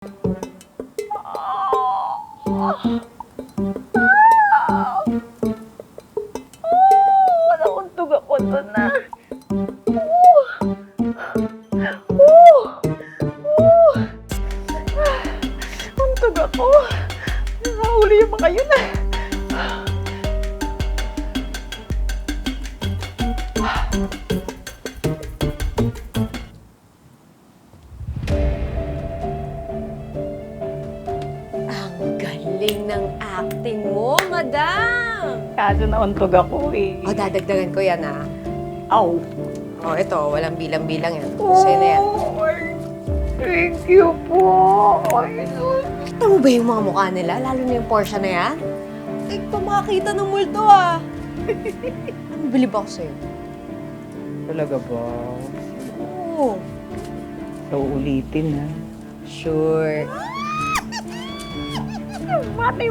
Nauntog ako doon na. Untog ako. Nakahuli yung mga yun ah. Ang galing ng acting mo, madam! Kaso nauntog ako eh. O, dadagdagan ko yan, ah. Aw. O, ito, walang bilang-bilang yan. Sa'yo na yan. Thank you po. Kita mo ba yung mga mukha nila? Lalo na yung Porsche na yan? Ay, pamakita ng multo, ah. Ano, bilib ako sa'yo? Talaga ba? Oo. So, ulitin ha. Sure. Mati.